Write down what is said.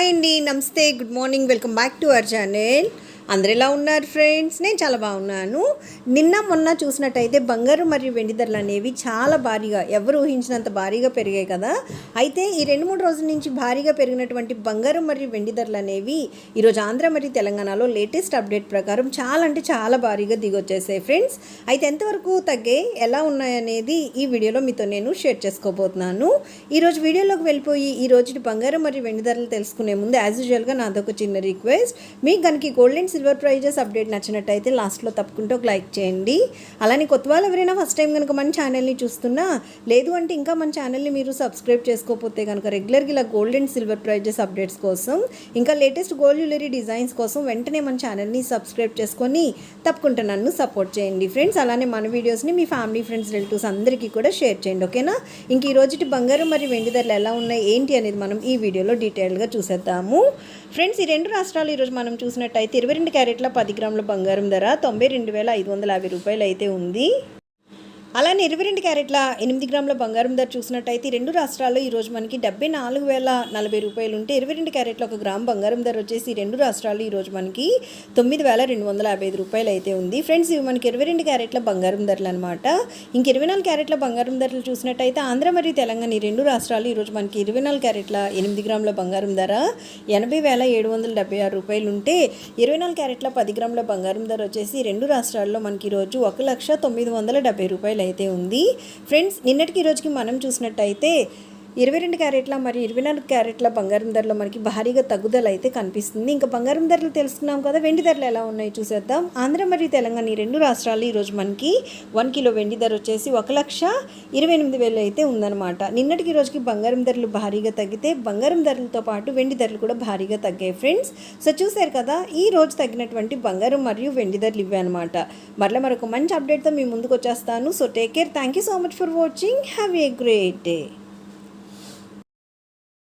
Hi అండి, నమస్తే, good morning, welcome back to our channel. అందరు ఎలా ఉన్నారు ఫ్రెండ్స్? నేను చాలా బాగున్నాను. నిన్న మొన్న చూసినట్టయితే బంగారు మరియు వెండి ధరలు అనేవి చాలా భారీగా, ఎవరు ఊహించినంత భారీగా పెరిగాయి కదా. అయితే ఈ 2-3 రోజుల నుంచి భారీగా పెరిగినటువంటి బంగారు మరియు వెండి ధరలు అనేవి ఈరోజు ఆంధ్ర మరియు తెలంగాణలో లేటెస్ట్ అప్డేట్ ప్రకారం చాలా అంటే చాలా భారీగా దిగొచ్చేసాయి ఫ్రెండ్స్. అయితే ఎంతవరకు తగ్గాయి, ఎలా ఉన్నాయనేది ఈ వీడియోలో మీతో నేను షేర్ చేసుకోబోతున్నాను. ఈరోజు వీడియోలోకి వెళ్ళిపోయి ఈ రోజు బంగారు మరియు వెండి ధరలు తెలుసుకునే ముందు యాజ్ యూజువల్గా నాదొక చిన్న రిక్వెస్ట్. మీకు కనుక gold and silver prizes update నచ్చినట్టయితే లాస్ట్లో తప్పకుండా ఒక లైక్ చేయండి. అలానే కొత్త వాళ్ళు ఎవరైనా ఫస్ట్ టైం కనుక మన ఛానల్ని చూస్తున్నా, లేదు అంటే ఇంకా మన ఛానల్ని మీరు సబ్స్క్రైబ్ చేసుకోకపోతే కనుక రెగ్యులర్గా ఇలా gold and silver prizes updates కోసం, ఇంకా లేటెస్ట్ గోల్డ్ జ్యువెలరీ డిజైన్స్ కోసం వెంటనే మన ఛానల్ని సబ్స్క్రైబ్ చేసుకొని తప్పకుండా నన్ను సపోర్ట్ చేయండి ఫ్రెండ్స్. అలానే మన వీడియోస్ని మీ ఫ్యామిలీ, ఫ్రెండ్స్, రిలేటివ్స్ అందరికీ కూడా షేర్ చేయండి, ఓకేనా? ఇంక ఈ రోజుటి బంగారం మరియు వెండి ధరలు ఎలా ఉన్నాయి ఏంటి అనేది మనం ఈ వీడియోలో డీటెయిల్గా చూసేద్దాము ఫ్రెండ్స్. ఈ రెండు రాష్ట్రాలు ఈరోజు మనం చూసినట్టయితే 22 క్యారెట్ల 10 గ్రాముల బంగారం ధర 92,550 రూపాయలు అయితే ఉంది. అలానే 22 క్యారెట్ల 8 గ్రాముల బంగారం ధర చూసినట్టయితే రెండు రాష్ట్రాల్లో ఈరోజు మనకి 74,040 రూపాయలు ఉంటే, 22 క్యారెట్ల 1 గ్రామ్ బంగారం ధర వచ్చేసి రెండు రాష్ట్రాల్లో ఈరోజు మనకి 9,255 రూపాయలు అయితే ఉంది ఫ్రెండ్స్. ఇవి మనకి 22 క్యారెట్ల బంగారం ధరలు అనమాట. ఇంక 24 క్యారెట్ల బంగారం ధరలు చూసినట్టయితే ఆంధ్ర మరియు తెలంగాణ ఈ రెండు రాష్ట్రాలు ఈరోజు మనకి 24 క్యారెట్ల 8 గ్రాముల బంగారం ధర 80,776 రూపాయలు ఉంటే, 24 క్యారెట్ల 10 గ్రాముల బంగారం ధర వచ్చేసి రెండు రాష్ట్రాల్లో మనకి ఈరోజు 1,970 రూపాయలు అయితే ఉంది ఫ్రెండ్స్. నిన్నటికి రోజుకి మనం చూసినట్టయితే 22 క్యారెట్ల మరియు 24 క్యారెట్ల బంగారం ధరలో మనకి భారీగా తగ్గుదల అయితే కనిపిస్తుంది. ఇంకా బంగారం ధరలు తెలుసుకున్నాం కదా, వెండి ధరలు ఎలా ఉన్నాయి చూసేద్దాం. ఆంధ్ర మరియు తెలంగాణ ఈ రెండు రాష్ట్రాలు ఈరోజు మనకి 1 కిలో వెండి ధర వచ్చేసి 1,28,000 అయితే ఉందన్నమాట. నిన్నటికి రోజుకి బంగారం ధరలు భారీగా తగ్గితే, బంగారం ధరలతో పాటు వెండి ధరలు కూడా భారీగా తగ్గాయి ఫ్రెండ్స్. సో చూసారు కదా, ఈ రోజు తగ్గినటువంటి బంగారం మరియు వెండి ధరలు ఇవే అనమాట. మరొక మంచి అప్డేట్తో మీ ముందుకు వచ్చేస్తాను. So take care, thank you so much for watching, have a great day.